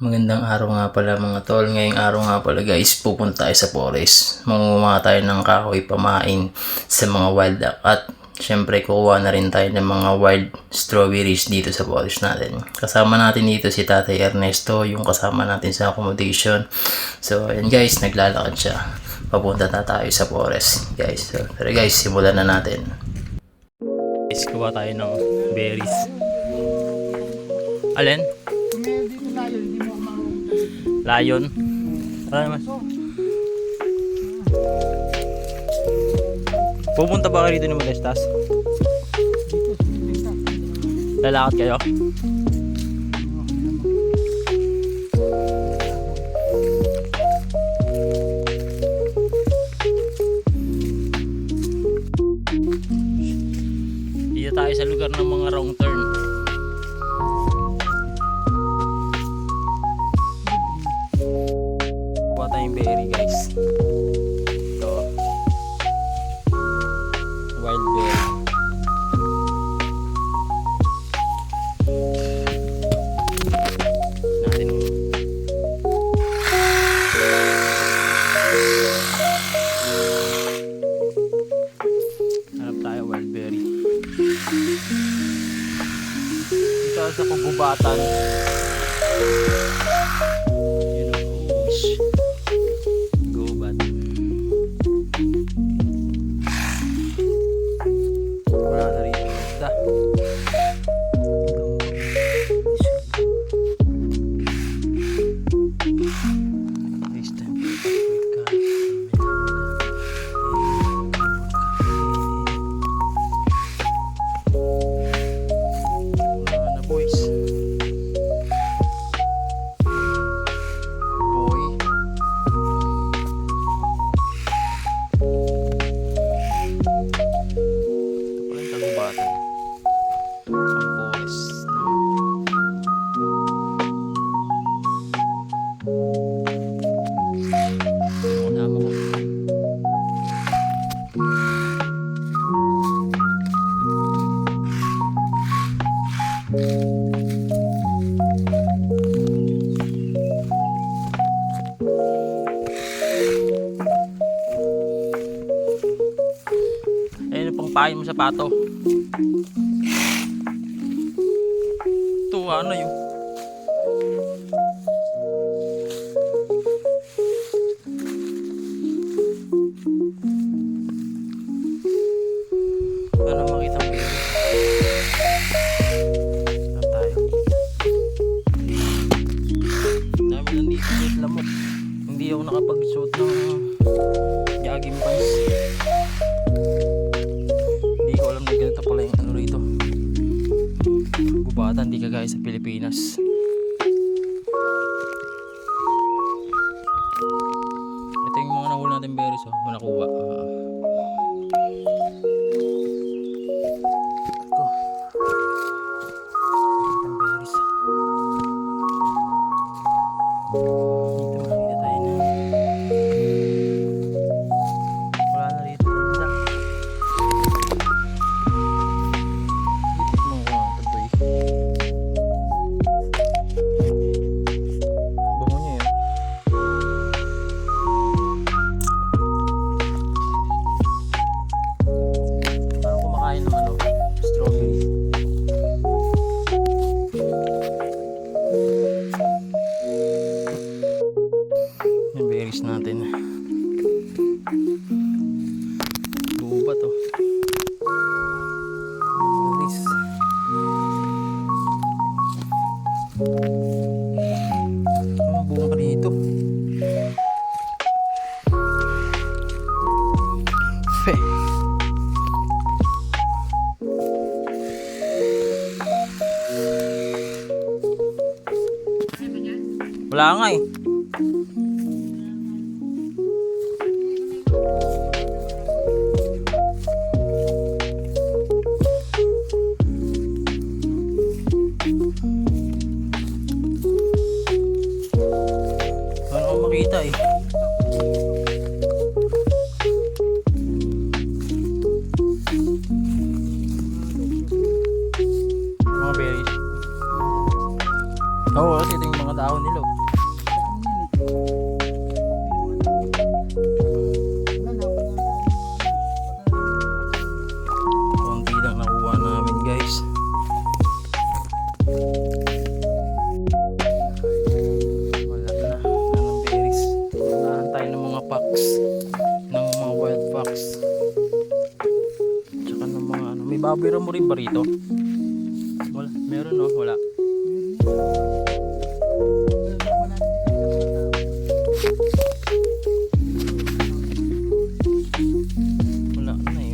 Magandang araw nga pala mga tol. Ngayong araw nga pala guys, pupunta tayo sa forest. Mangunguha tayo ng kahoy pamain sa mga wild duck. At syempre kukuha na rin tayo ng mga wild strawberries dito sa forest natin. Kasama natin dito si Tatay Ernesto, yung kasama natin sa accommodation. So ayan guys, naglalakad siya. Papunta na tayo sa forest guys. So tara guys, simulan na natin. Guys, kuha tayo ng berries. Alin? Lion. Tara naman. Pupunta ba kayo dito ni Modestas? Lalakad kayo? Dito tayo sa lugar ng mga wrong turn. Kuha tayong berry guys. Ito. Wild berry. Natin. Hanap tayo wild berry. Dito sa kagubatan. Ayun pang pahay mo sa pato. Ito ano yun? Ano makita mo yun? Saan tayo? Dami lang dito sa lamok. Hindi ako nakapag-suot ng jogging pants. Hindi ko alam na ganito pala yung ano rito. Gubatan, di kagaya sa Pilipinas. Ito yung mga nahuli natin berries, oh. Nakuha. Natin buo ba to? This buo ka dito. Wala nga eh. Makita eh. Mga berries. Oo, kasi ito yung mga tao nila. Oh. Konti lang nakuha namin guys. Wala na. Anong berries? Unahan tayo ng mga fox. Ng mga wild fox. Tsaka ng mga ano. May baboy mo rin ba rito? Wala. Meron no? Wala. Wala na eh.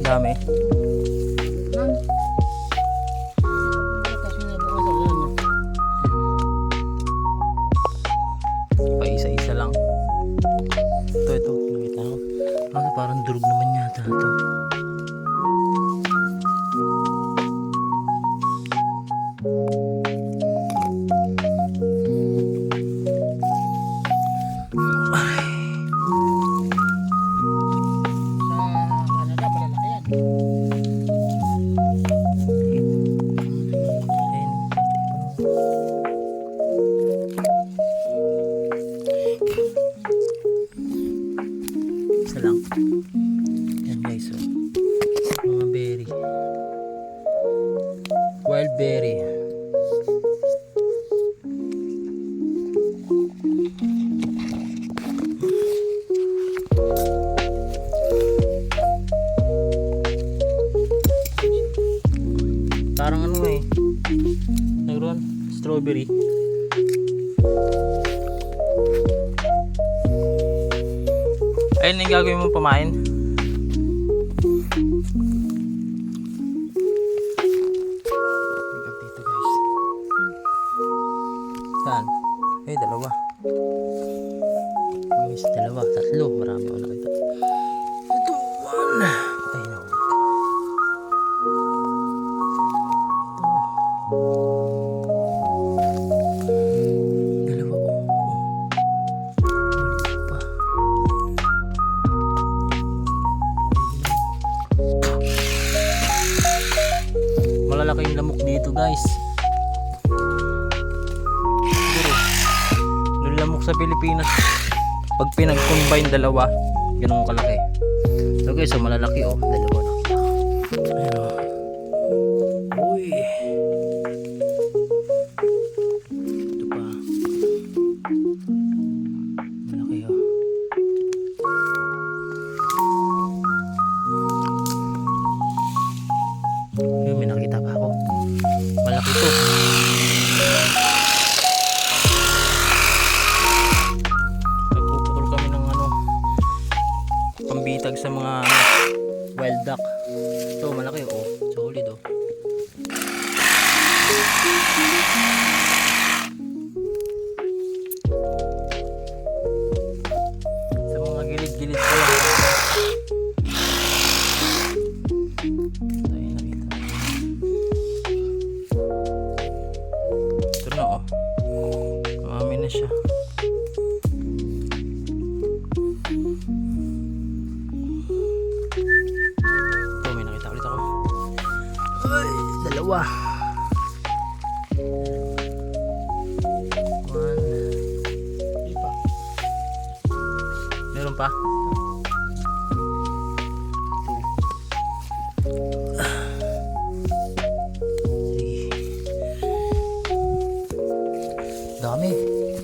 Dami. Pa isa-isa lang. Ito. Nakita ko. Ano, parang durog naman yata ito. Isa lang. Yan guys, oh. Mga berry. Wild berry. Parang ano eh. Nagron strawberry. Ayun na yung gagawin mong pamain. Dito guys. Saan? Eh, dalawa. Guys, dalawa. Tatlo. Marami ako nakita. Ito, one. Ay, no. Dalawa. Balik pa. Malalaki yung lamok dito guys. Siguro yung lamok sa Pilipinas pag pinag-combine dalawa ganun kalaki. So guys, so malalaki oh. Dalawa nakita ko. Ayan oh. Uy. Ito pa. Malaki oh. Yun, may nakita pa ako. Malaki to. Nagpuputol kami ng ano, pambitag sa mga wild duck. Ito, malaki oh. Solid oh. Sa mga gilid-gilid ko lang. Mami na siya. Ito, may nakita ulit ako. Ay, dalawa. One. Meron pa? Dami.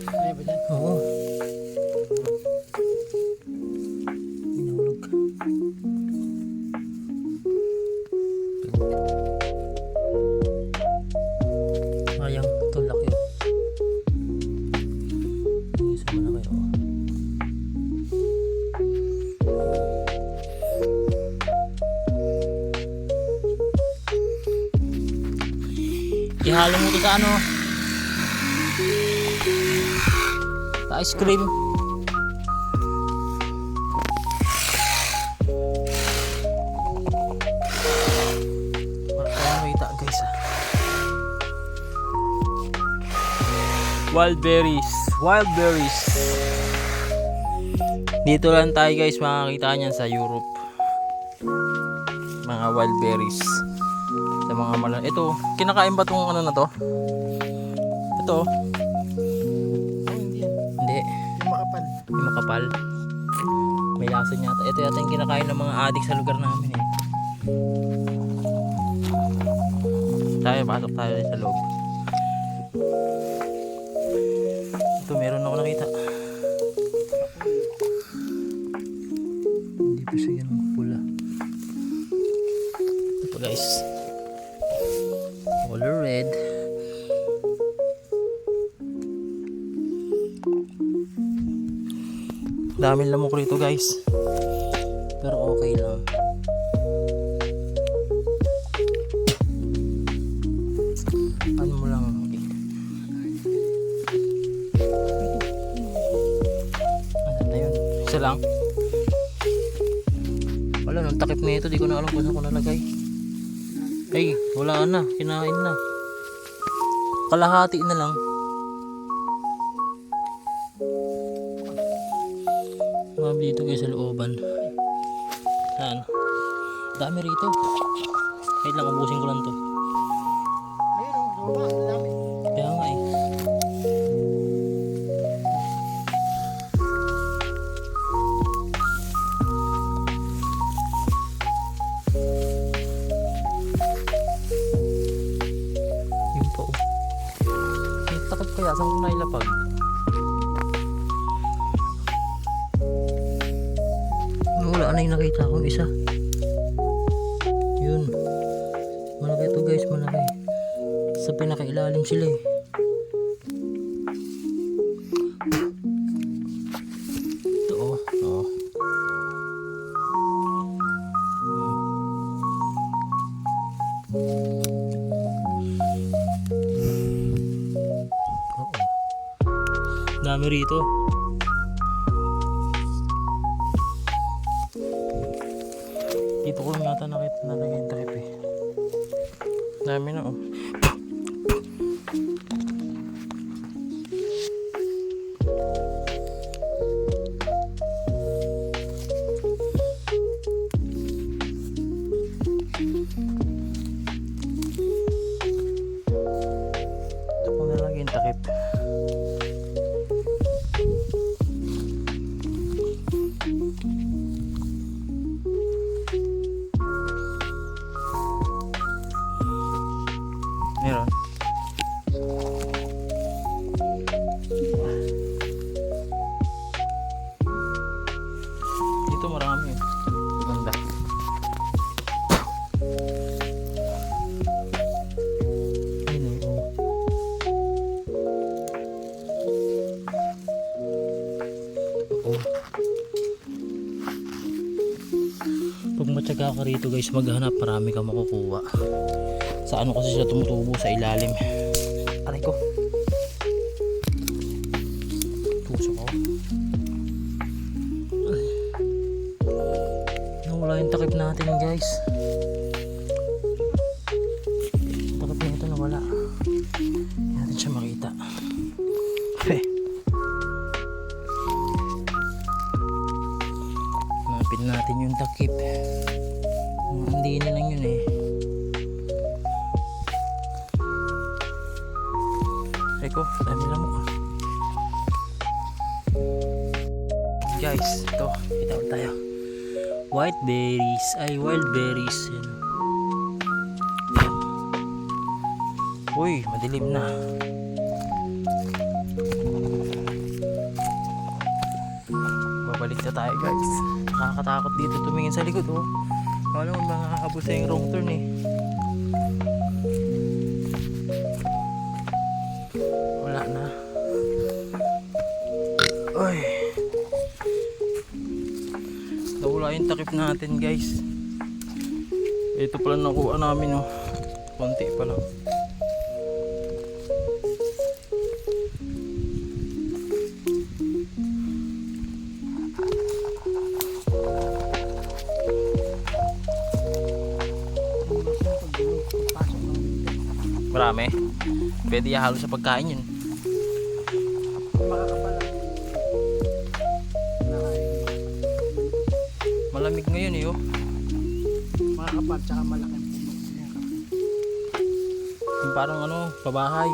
Ay ba yan? Oo. Inulog. Sayang. Ito laki oh. Isa malaki oh. Ihalo mo ito sa ano? Ice cream. Makita guys ah. Wild berries. Wild berries. Dito lang tayo guys makakita niyan sa Europe. Mga wild berries. Sa mga ito, kinakain ba tong ano na to? Ito. Oh, hindi yan. Hindi. Yung makapal. Yung makapal. May lasa niya. Ito yata yung kinakain ng mga adik sa lugar namin eh. Tayo, pasok tayo sa loob. Ito, meron ako nakita. Hindi pa siya ganun pula. Ito pa guys. Color red. Daming lamok rito guys. Pero okay lang. Ano mo lang. Ano na yun? Isa lang. Wala, nung takip na ito, di ko na alam kung saan ko nalagay. Ay, wala na. Kinain na. Kalahati na lang. Marami dito guys sa looban. Saan? Dami rito. Wait lang, ubusin ko lang to. Ayun, oh, baba, ang dami. Kaya nga eh. Yun pa oh. May takot kaya, saan ko nailapag? Wala na yung nakita akong isa. Yun. Malaki to guys, malaki. Sa pinakailalim sila eh. Ito oh. Oh. Oo. Dami rito. Dito ko lang yata nakita nalagay yung takip eh. Dami na oh. Ito ko nalagay yung takip. Meron. Dito marami. Maganda. Ayun oh. Oh. Pag matyaga ka rito guys, maghanap, marami kang makukuha. Sa ano kasi sila tumutubo sa ilalim. Aray ko. Puso ko. Nawala yung takip natin guys. Takip na ito nawala. Hindi natin siya makita. Hanapin natin yung takip. Hindi na lang yun eh. Eko, dami lamok. Guys, ito, bitaw tayo. White berries, ay wild berries. Yan. Uy, madilim na. Babalik na tayo guys. Nakakatakot dito tumingin sa likod oh. Wala mo mga kakabos yung wrong turn eh. Wala na. Ay. Nawala yung takip natin guys. Ito pala nakuha namin oh. Konti pa lang. Marami. Pwede ihalo sa pagkain yun. Makakapal lang. Nakain. Malamig ngayon eh oh. Makakapal tsaka malaking puno. Ayan. Yung parang ano, pabahay.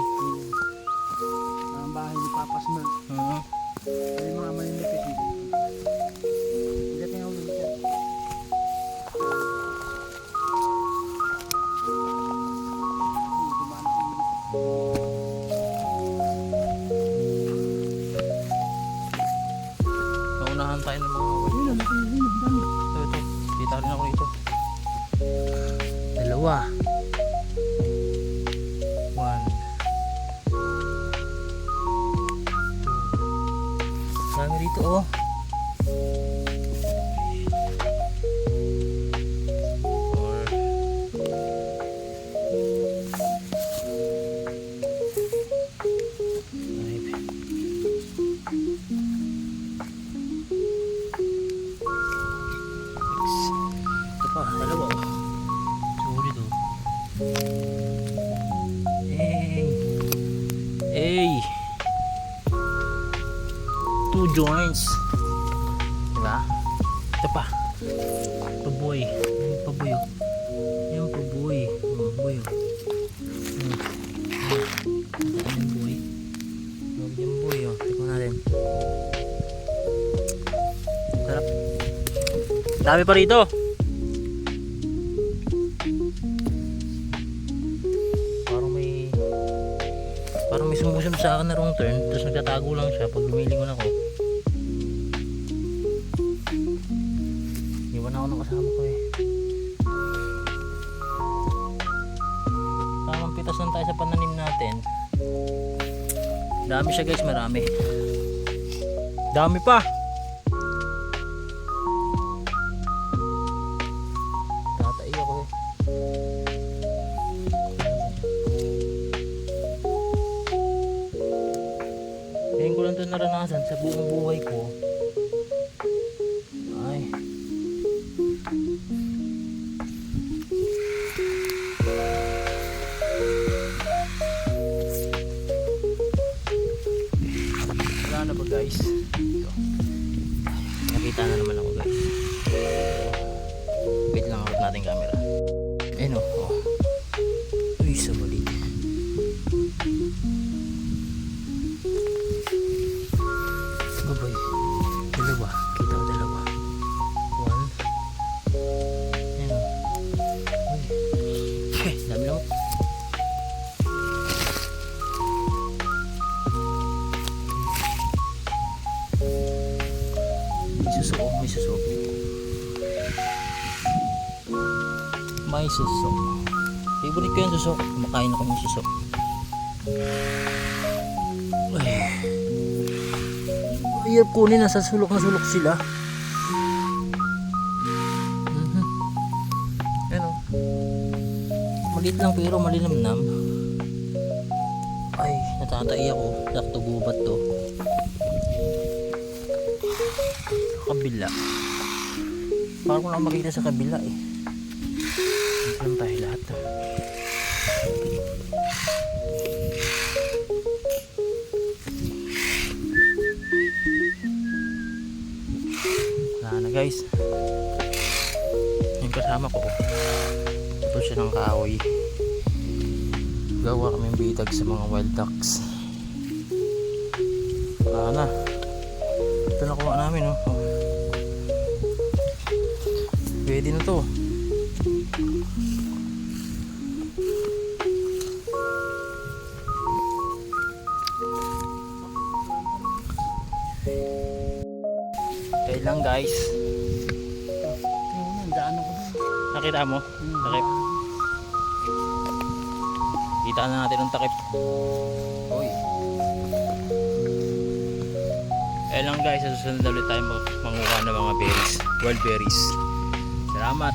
Ang bahay ni Papa Smell. May mga maninipis dito. Hindi tingnan ulit yan. Naunahan tayo ng mga wall. Ayun, ang dami. Ito. Kita rin ako rito. Dalawa. One. Two. Dami rito oh. Four. Five. Ito pa, dalawa oh. Sulit oh. Hey. Hey. Two joints. Diba? Ito pa. Paboy. Yung paboy oh. Yung paboy. Paboy oh. Yung boy. Yung boy oh. Tignan natin. Sarap. Dami pa rito. Parang may sumusunod sa akin na wrong turn, tapos nagtatago lang siya pag lumilingon ako. Iwan ako ng kasama ko eh. Tamang pitas lang tayo sa pananim natin. Dami siya guys, marami. Dami pa. Tatai ako eh. Ngayon ko lang ito naranasan sa buong buhay ko. Ay. Wala na ba guys? Ito. Nakita na naman ako guys. Wait lang, out natin camera. Ayun oh. Uy, sa balik. Babay. Dalawa. Kita ko dalawa. One. Ayan o. Uy. Dami lang. May suso. May suso. May suso. Favorite ko yung suso. Kumakain ako ng suso. Ay. Hirap kunin, nasa sulok na sulok sila. Ano? Maliit lang pero malinamnam. Ay, natatai ako. Sakto gubat to. Kabila. Parang ko lang makita sa kabila eh. Dito lang tayo lahat. Guys, yung kasama ko ito siya ng kahoy, gawa kaming bitag sa mga wild ducks. Wala na, ito nakuha namin oh. Pwede na to. Okay lang guys. Daan ako dun. Nakita mo? Takip. Kita na natin ang takip. Uy. Eh lang guys, sa susunod ulit tayo manguha ng mga berries, wild berries. Salamat.